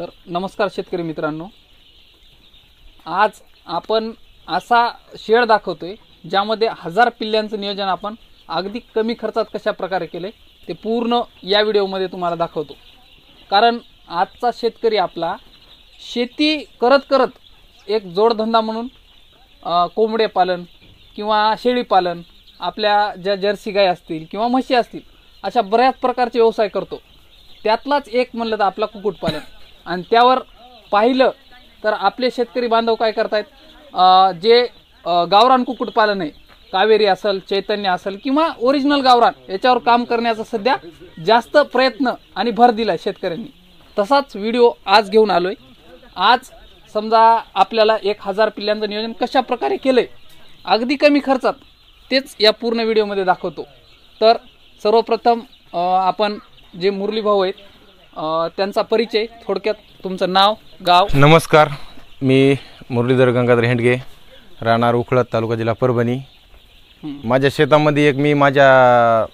तर नमस्कार शेतकरी मित्रांनो, आज आपण असा शेड दाखवतोय ज्यामध्ये 1000 पिल्ल्यांचं नियोजन आपण अगदी कमी खर्चात कशा प्रकारे केले ते पूर्ण या व्हिडिओमध्ये तुम्हाला दाखवतो। कारण आजचा शेतकरी आपला शेती करत करत एक जोडधंदा म्हणून कोंबडे पालन किंवा शेळी पालन, आपल्या ज्या जर्सी गाय असतील किंवा म्हशी असतील अशा बऱ्याच प्रकारचे व्यवसाय करतो। त्यातलाच एक म्हणलं तर आपला कुक्कुटपालन, आणि त्यावर पाहिलं तर आपले शेतकरी बांधव काय करतायत, जे गावरान कुक्कुटपालन आहे, कावेरी असेल, चैतन्य असेल किंवा ओरिजिनल गावरान, याच्यावर काम करण्याचा सध्या जास्त प्रयत्न आणि भर दिला शेतकऱ्यांनी। तसाच व्हिडिओ आज घेऊन आलोय। आज समजा आपल्याला 1000 पिल्ल्यांचं नियोजन कशा प्रकारे केलंय अगदी कमी खर्चात, तेच या पूर्ण व्हिडिओमध्ये दाखवतो। तर सर्वप्रथम आपण जे मुरली भाऊ आहेत त्यांचा परिचय, थोडक्यात तुमचं नाव, गाव। नमस्कार, मी मुरलीधर गंगाधर हेंडगे, राहणार उखळत, तालुका, जिल्हा परभणी। माझ्या शेतामध्ये एक मी माझ्या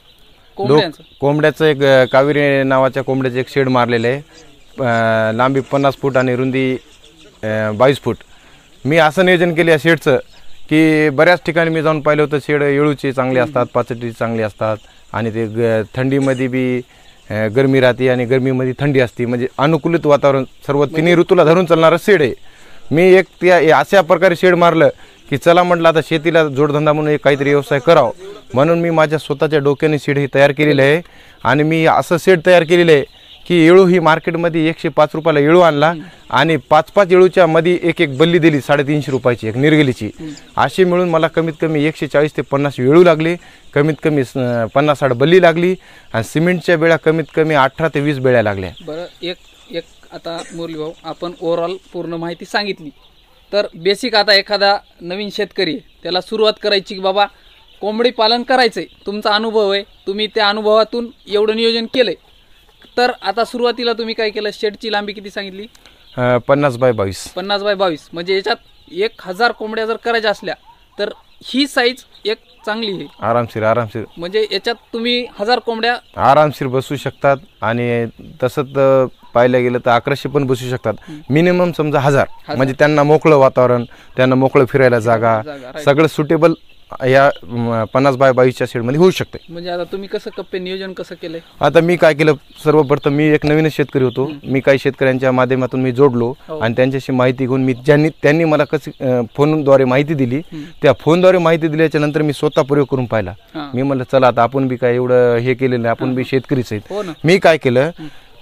कोंबड्याचं एक कावेरी नावाच्या कोंबड्याचं एक शेड मारलेलं आहे। लांबी 50 फूट आणि रुंदी 22 फूट। मी असं नियोजन केलं या शेडचं की बऱ्याच ठिकाणी मी जाऊन पाहिलं होतं, शेड येळूचे चांगले असतात, पाचटी चांगले असतात, आणि ते थंडीमध्ये बी गरमी राहते आणि गरमीमध्ये थंडी असते, म्हणजे अनुकूलित वातावरण सर्व तिन्ही ऋतूला धरून चालणारं शेड आहे। मी एक त्या अशा प्रकारे शेड मारलं की चला म्हटलं आता शेतीला जोडधंदा म्हणून एक काहीतरी व्यवसाय करावं, म्हणून मी माझ्या स्वतःच्या डोक्याने शेड हे तयार केलेलं आहे। आणि मी असं शेड तयार केलेलं आहे की येळू ही मार्केटमध्ये 105 रुपयाला येळू आणला, आणि 5-5 येळूच्या मध्ये एक बल्ली दिली 350 रुपयाची, एक निर्गलीची। अशी मिळून मला कमीत कमी 140 ते 50 येळू लागले, कमीत कमी 50-60 बल्ली लागली, आणि सिमेंटच्या बेळ्या कमीत कमी 18 ते 20 बेळ्या लागल्या। बरं, एक आता मुरली भाऊ, आपण ओव्हरऑल पूर्ण माहिती सांगितली। तर बेसिक आता एखादा नवीन शेतकरी आहे, त्याला सुरुवात करायची की बाबा कोंबडी पालन करायचंय, तुमचा अनुभव आहे, तुम्ही त्या अनुभवातून एवढं नियोजन केलंय। तर आता सुरुवातीला तुम्ही काय केलं, शेडची लांबी किती सांगितली? 50 बाय 22। 50 बाय 22, म्हणजे याच्यात 1000 कोंबड्या जर करायच्या असल्या तर ही साईज एक चांगली आहे, आरामशीर म्हणजे याच्यात तुम्ही 1000 कोंबड्या आरामशीर बसू शकतात। आणि तसंच पाहायला गेलं तर 1100 पण बसू शकतात। मिनिमम समजा 1000, म्हणजे त्यांना मोकळं वातावरण, त्यांना मोकळं फिरायला जागा, सगळं सुटेबल या 50 बाय 22च्या शेडमध्ये होऊ शकते। म्हणजे आता तुम्ही कसं कप्पे नियोजन कसं केलंय? आता मी काय केलं, सर्वप्रथम मी एक नवीन शेतकरी होतो, मी काही शेतकऱ्यांच्या माध्यमातून मी जोडलो आणि त्यांच्याशी माहिती घेऊन मी त्यांनी मला कशी फोनद्वारे माहिती दिली, त्या फोनद्वारे माहिती दिल्याच्या नंतर मी स्वतः प्रयोग करून पाहिला। मी म्हणलं चला आता आपण बी काय एवढं हे केलेलं नाही, आपण बी शेतकरीच आहेत। मी काय केलं,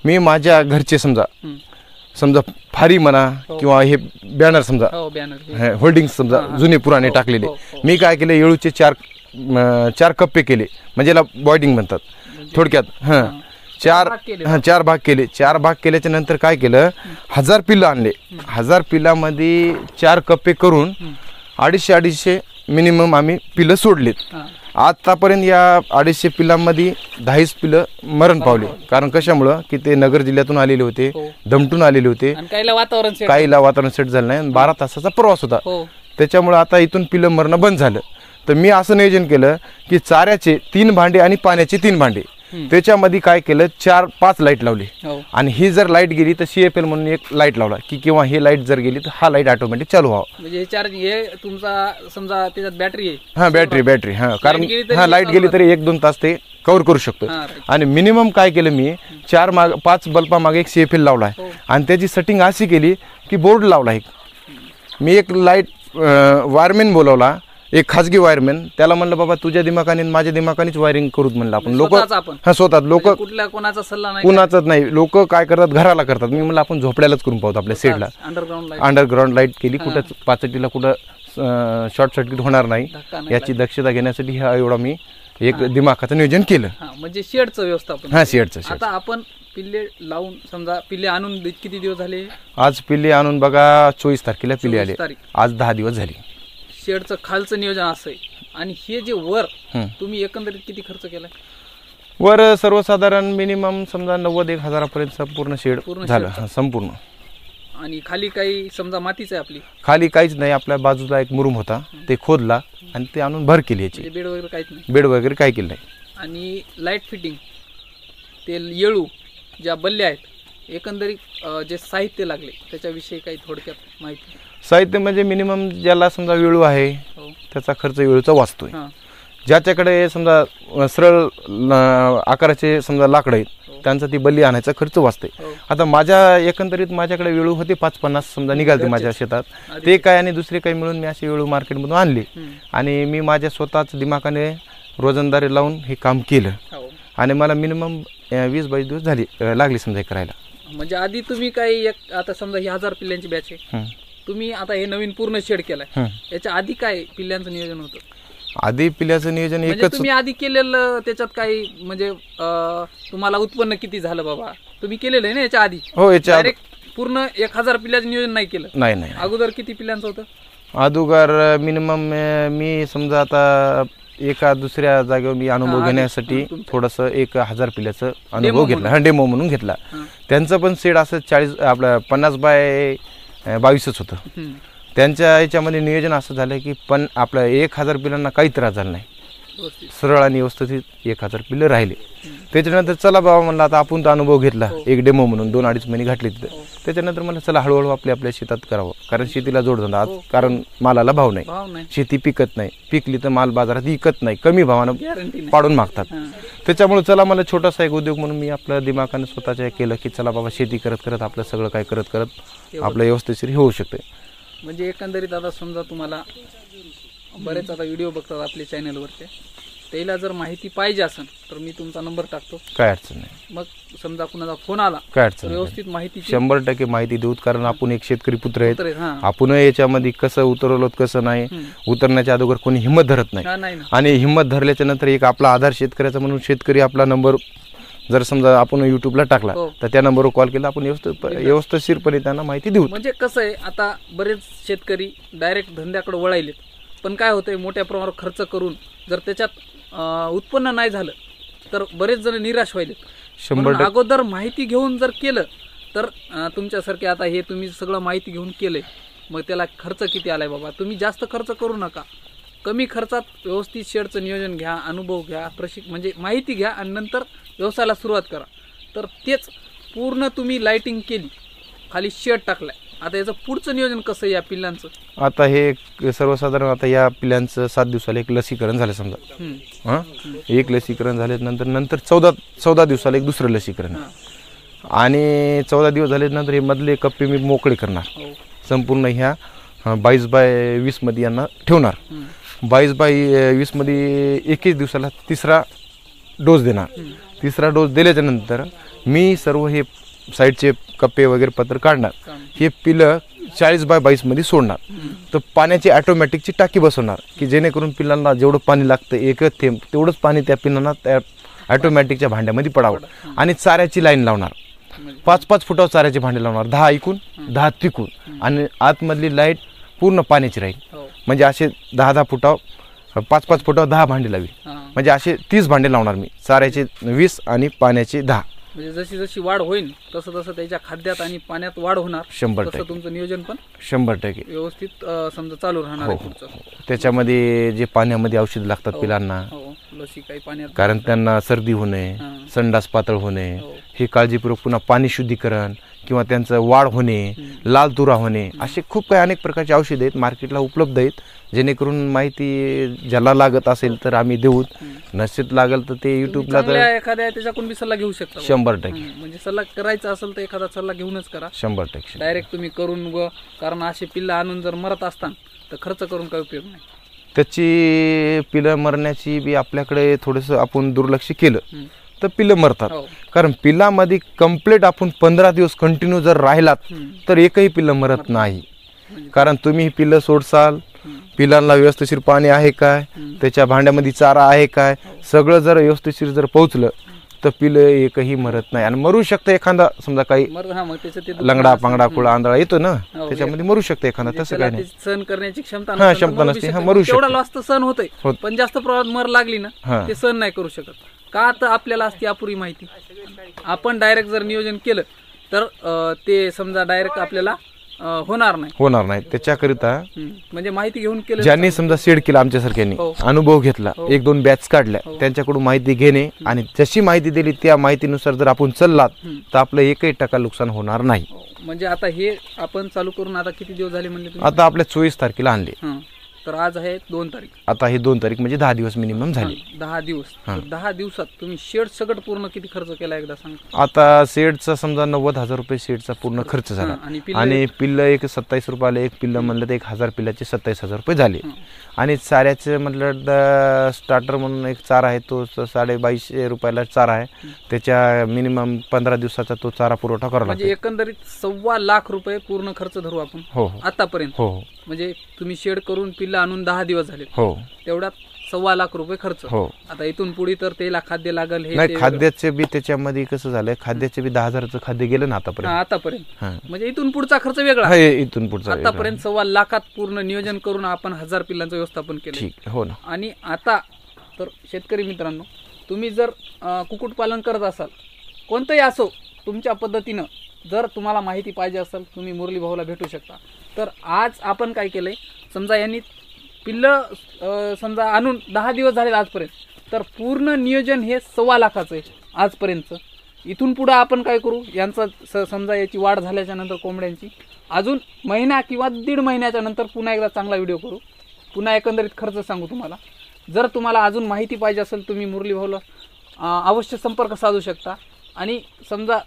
मी माझ्या घरचे समजा फारी म्हणा किंवा हे बॅनर समजा, होल्डिंग समजा जुने पुराणे टाकलेले, मी काय केले, येळूचे 4 कप्पे केले, म्हणजे याला बॉर्डिंग म्हणतात थोडक्यात। 4 भाग केले। 4 भाग केल्याच्या नंतर काय केलं, 1000 पिल्लं आणले। 1000 पिल्लामध्ये 4 कप्पे करून 250 मिनिमम आम्ही पिल्लं सोडलेत। आतापर्यंत या 250 पिल्लांमध्ये 10 पिल्लं मरण पावले, कारण कशामुळं की ते नगर जिल्ह्यातून आलेले होते, दमटून आलेले होते, काहीला वातावरण सेट झालं नाही, 12 तासाचा प्रवास होता, त्याच्यामुळे आता इथून पिल्लं मरणं बंद झालं। तर मी असं नियोजन केलं की चाऱ्याचे 3 भांडे आणि पाण्याचे 3 भांडे, त्याच्यामध्ये काय केलं, 4-5 लाईट लावली, आणि ही जर लाईट गेली तर CFL म्हणून एक लाईट लावला की किंवा ही लाईट जर गेली तर हा लाईट ऑटोमॅटिक चालू व्हावा। म्हणजे चार्जिंग हे तुमचा समजा त्याच्यात बॅटरी आहे, बॅटरी कारण लाईट गेली तरी 1-2 तास ते कव्हर करू शकतो। आणि मिनिमम काय केलं, मी 5 बल्बा मागे एक CFL लावला आहे, आणि त्याची सेटिंग अशी केली की बोर्ड लावला एक, मी एक लाईट वायरमॅन बोलवला, एक खाजगी वायरमॅन, त्याला म्हणलं बाबा तुझ्या दिमाखाने माझ्या दिमाखानेच वायरिंग करूत म्हणलं आपण। लोक स्वतः लोक कोणाचा सल्ला नाही, कुणाचाच नाही, लोक काय करतात घराला करतात। मी म्हणलं आपण झोपड्यालाच करून पाहतो आपल्या सेडला, अंडरग्राउंड लाईट केली, कुठं पाचटीला कुठं शॉर्ट सर्किट होणार नाही याची दक्षता घेण्यासाठी हा एवढा मी एक दिमाखाचं नियोजन केलं। म्हणजे शेडचं व्यवस्थापन, शेडचं। आता आपण पिल्ले लावून समजा पिल्ले आणून किती दिवस झाले? आज पिल्ले आणून बघा 24 तारखेला पिल्ले आले, आज 10 दिवस झाले। शेडचं खालचं नियोजन असं आहे, आणि हे जे वर तुम्ही एकंदरीत किती खर्च केलाय? वर सर्वसाधारण मिनिमम समजा 90-1000 पर्यंत पूर्ण शेड झालं संपूर्ण। आणि खाली काही समजा मातीच आहे आपली? खाली काहीच नाही, आपल्या बाजूला एक मुरुम होता, ते खोदला आणि ते आणून भर केली याची। बेड वगैरे काहीच नाही? बेड वगैरे काही केलं नाही। आणि लाईट फिटिंग, ते येळू ज्या बल्ल्या आहेत एकंदरीत जे साहित्य लागले त्याच्याविषयी काही थोडक्यात माहिती. साहित्य म्हणजे मिनिमम ज्याला समजा वेळू आहे हो. त्याचा खर्च वेळूचा वाचतोय. हां. ज्याच्याकडे समजा सरळ आकाराचे समजा लाकडं आहेत त्यांचा ती बल्ली आणायचा खर्च वाचते. हो. आता माझ्या एकंदरीत माझ्याकडे वेळू होते 5-50 समजा निघालते माझ्या शेतात. ते काय आणि दुसरे काही मिळून मी अशी वेळू मार्केटमधून आणली आणि मी माझ्या स्वतःच दिमाखाने रोजंदारी लावून हे काम केलं हो. आणि मला मिनिमम 20-22 दिवस लागले समजा हे करायला. म्हणजे आधी तुम्ही काही आता समजा ही 1000 पिल्ल्यांची बॅच आहे, तुम्ही आता हे नवीन पूर्ण शेड केलाय, याच्या आधी काय पिल्ल्यांचं नियोजन होतं? आधी पिल्ल्याचं नियोजन म्हणजे एकच. तुम्ही आधी केलेलं त्याच्यात काही म्हणजे तुम्हाला उत्पन्न किती झालं बाबा तुम्ही केलेलं आहे ना याच्या आधी? हो, याच्या डायरेक्ट पूर्ण 1000 पिल्ल्याचं नियोजन नाही केलं? नाही. अगोदर किती पिल्ल्यांचं होतं? अगोदर मिनिमम मी समजा आता एका दुसऱ्या जागेवर मी अनुभव घेण्यासाठी थोडस 1000 पिल्ल्याचं अनुभव घेतला. हा, डेमो म्हणून घेतला. त्यांचं पण सेड असं 50 बाय 22च होतं. त्यांच्या याच्यामध्ये नियोजन असं झालं की पण आपल्या 1000 पिल्लांना काही त्रास झाला नाही, सरळ आणि व्यवस्थित 1000 पिल्लं राहिले. त्याच्यानंतर चला बाबा म्हणलं आता आपण तो अनुभव घेतला, एक डेमो म्हणून 2-2.5 महिने घातले तिथं. त्याच्यानंतर मला चला हळूहळू आपल्या शेतात करावं, कारण शेतीला जोडधंदा आज, कारण मालाला भाव नाही, शेती पिकत नाही, पिकली तर माल बाजारात विकत नाही, कमी भावानं पाडून मागतात. त्याच्यामुळे चला मला छोटासा एक उद्योग म्हणून मी आपल्या दिमागाने स्वतःच्या केलं की चला बाबा शेती करत करत आपलं सगळं काय करत आपलं व्यवस्थित होऊ शकते. म्हणजे एकंदरीत आता समजा तुम्हाला बरेच आता व्हिडिओ बघतात आपल्या चॅनलवरचे, त्याला जर माहिती पाहिजे असेल तर मी तुमचा नंबर टाकतो, काय अडचण नाही. मग समजा कुणाचा फोन आला काय अडचण व्यवस्थित माहिती 100% माहिती देऊत, कारण आपण एक शेतकरी पुत्र आहेत. हां. आपण याच्यामध्ये कसं उतरवलं कसं नाही, उतरण्याच्या अगोदर कोणी हिंमत धरत नाही. आणि हिंमत धरल्याच्या नंतर एक आपला आधार शेतकऱ्याचा म्हणून शेतकरी आपला नंबर जर समजा आपण युट्यूबला टाकला तर त्या नंबरवर कॉल केला आपण व्यवस्थितशीरपणे त्यांना माहिती देऊ. म्हणजे कसं आहे आता बरेच शेतकरी डायरेक्ट धंद्याकडे वळायलेत, पण काय होतंय मोठ्या प्रमाणावर खर्च करून जर त्याच्यात उत्पन्न नाही झालं तर बरेच जण निराश व्हायलेत. 100% अगोदर माहिती घेऊन जर केलं तर तुमच्यासारखे आता हे तुम्ही सगळं माहिती घेऊन केलंय, मग त्याला खर्च किती आलाय बाबा, तुम्ही जास्त खर्च करू नका, कमी खर्चात व्यवस्थित शेडचं नियोजन घ्या, अनुभव घ्या, म्हणजे माहिती घ्या आणि नंतर व्यवसायाला सुरुवात करा. तर तेच पूर्ण तुम्ही लाइटिंग केली, खाली शेड टाकलाय, आता याचं पुढचं नियोजन कसं या पिल्लांचं? आता हे सर्वसाधारण आता या पिल्लांचं 7 दिवसाला एक लसीकरण झालं समजा, एक लसीकरण झाल्यानंतर नंतर 14 दिवसाला एक दुसरं लसीकरण, आणि 14 दिवस झाल्यानंतर हे मधले कप्पे मी मोकळे करणार, संपूर्ण ह्या 22 बाय 20 मध्ये यांना ठेवणार. 22 बाय 20 मध्ये 21 दिवसाला तिसरा डोस देणार. तिसरा डोस दिल्याच्या नंतर मी सर्व हे साईडचे कप्पे वगैरे पत्र काढणार, हे पिलं 40 बाय 22 मध्ये सोडणार. तर पाण्याची ऑटोमॅटिकची टाकी बसवणार की जेणेकरून पिल्लांना जेवढं पाणी लागतं एकच थेंब तेवढंच पाणी त्या पिल्लांना त्या ऑटोमॅटिकच्या भांड्यामध्ये पडावं. आणि चाऱ्याची लाईन लावणार, 5-5 फुटावर चाऱ्याचे भांडे लावणार, 10 इकून 10 तिकून, आणि आतमधली लाईट पूर्ण पाण्याची राहील. म्हणजे असे 10-10 फुटावर 5-5 फुटावर 10 भांडे लावी, म्हणजे असे 30 भांडे लावणार मी, चाऱ्याचे 20 आणि पाण्याचे 10. म्हणजे जशी जशी वाढ होईल तसं तसं त्याच्या खाद्यात आणि पाण्यात वाढ होणार. 100% तुमचं नियोजन पण 100% व्यवस्थित समजा चालू राहणार. त्याच्यामध्ये जे पाण्यामध्ये औषध लागतात पिलांना, लसी काही पाण्यात, कारण त्यांना सर्दी होणे, संडास पातळ होणे, हे काळजीपूर्वक, पुन्हा पाणी शुद्धीकरण किंवा त्यांचं वाढ होणे, लाल तुरा होणे, असे खूप काही अनेक प्रकारचे औषध आहेत मार्केटला उपलब्ध आहेत. जेणेकरून माहिती ज्याला लागत असेल तर आम्ही देऊ, नसेल लागल तर ते युट्यूबला तर एखाद्या त्याच्याकडून बी सल्ला घेऊ शकता. 100%. म्हणजे सल्ला करायचा असेल तर एखादा सल्ला घेऊनच करा. 100%. डायरेक्ट तुम्ही करून कारण असे पिल्लं आणून जर मरत असतात तर खर्च करून काही उपयोग नाही. त्याची पिलं मरण्याची बी आपल्याकडे थोडंसं आपण दुर्लक्ष केलं तर पिलं मरतात. कारण पिल्लामध्ये कंप्लीट आपण 15 दिवस कंटिन्यू जर राहिलात तर एकही पिल्लं मरत नाही. कारण तुम्ही पिल्लं सोडसाल, पिलांना व्यवस्थिशीर पाणी आहे काय, त्याच्या भांड्यामध्ये चारा आहे काय, सगळं जर व्यवस्थिशीर जर पोहोचलं तर पिलं एकही मरत नाही. आणि मरू शकतं एखादा, समजा काही लंगडा पांगडा कुळा आंधळा येतो ना, त्याच्यामध्ये मरू शकतं एखादा, तसं काही नाही. सहन करण्याची क्षमता नसते, मरू शकतो. तेवढा लॉस तर सहन होतंय, पण जास्त प्रमाणात मर लागली ना ते सहन नाही करू शकत. का तर आपल्याला असते अपुरी माहिती. आपण डायरेक्ट जर नियोजन केलं तर ते समजा डायरेक्ट आपल्याला होणार नाही. होणार नाही. त्याच्याकरिता म्हणजे माहिती घेऊन केलं. ज्यांनी समजा शेड केला आमच्यासारख्यांनी, अनुभव घेतला, 1-2 बॅच काढल्या, त्यांच्याकडून माहिती घेणे आणि जशी माहिती दिली त्या माहितीनुसार जर आपण चाललात तर आपलं 1% नुकसान होणार नाही. म्हणजे आता हे आपण चालू करून आता किती दिवस झाले म्हणले तुम्ही? आता आपल्या 24 तारखेला आणले. तर आज आहे 2 तारीख. आता हे 2 तारीख म्हणजे 10 दिवस मिनिमम झाले. 10 दिवस. 10 दिवसात तुम्ही शेड सगळं पूर्ण किती खर्च केला एकदा सांग. आता शेडचा समजा 90,000 रुपये शेडचा पूर्ण खर्च झाला आणि पिल्ल एक 27 रुपयाला एक पिल्ल म्हणलं तर 1,000 पिल्लाचे 27,000 रुपये झाले. आणि चाऱ्याचे म्हटलं स्टार्टर म्हणून एक चारा आहे, तो 2250 रुपयाला चारा आहे. त्याच्या मिनिमम 15 दिवसाचा तो चारा पुरवठा करावा लागतो. म्हणजे एकंदरीत 2.25 लाख रुपये पूर्ण खर्च धरू आपण. हो आतापर्यंत. हो. म्हणजे तुम्ही शेड करून पिल्ला आणून 10 दिवस झाले. हो. तेवढ्यात 2.25 लाख रुपये खर्च. हो. आता इथून पुढे तर त्याला खाद्य लागल. हे नाही, खाद्याचे बी त्याच्यामध्ये कसं झालंय, खाद्याचे बी 10,000चं खाद्य गेलं ना आतापर्यंत. आतापर्यंत. म्हणजे इथून पुढचा खर्च वेगळा. इथून पुढचा आतापर्यंत 2.25 लाखात पूर्ण नियोजन करून आपण 1000 पिल्लांचं व्यवस्थापन केलं. ठीक. हो ना. आणि आता तर शेतकरी मित्रांनो, तुम्ही जर कुक्कुटपालन करत असाल, कोणतंही असो तुमच्या पद्धतीनं, जर तुम्हाला माहिती पाहिजे असेल तुम्ही मुरली भाऊला भेटू शकता. तर आज आपण काय केलंय, समजा यांनी पिल्लं समजा आणून 10 दिवस झाले आजपर्यंत, तर पूर्ण नियोजन हे 2.25 लाखाचं आहे आजपर्यंतचं. इथून पुढं आपण काय करू, यांचा समजा याची वाढ झाल्याच्या नंतर कोंबड्यांची अजून महिना किंवा 1.5 महिन्याच्या नंतर पुन्हा एकदा चांगला व्हिडिओ करू, पुन्हा एकंदरीत खर्च सांगू तुम्हाला. जर तुम्हाला अजून माहिती पाहिजे असेल तुम्ही मुरली भाऊला अवश्य संपर्क साधू शकता. आणि समजा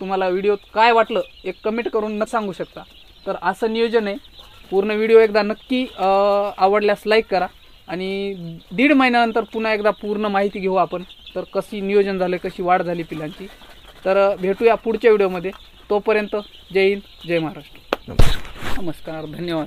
तुम्हाला व्हिडिओ काय वाटलं एक कमेंट करून सांगू शकता. तर असं नियोजन आहे. पूर्ण व्हिडिओ एकदा नक्की आवडल्यास लाईक करा आणि 1.5 महिन्यानंतर पुन्हा एकदा पूर्ण माहिती घेऊ आपण, तर कशी नियोजन झालं, कशी वाढ झाली पिलांची. तर भेटूया पुढच्या व्हिडिओमध्ये. तोपर्यंत जय हिंद, जय महाराष्ट्र. नमस्कार. नमस्कार, धन्यवाद.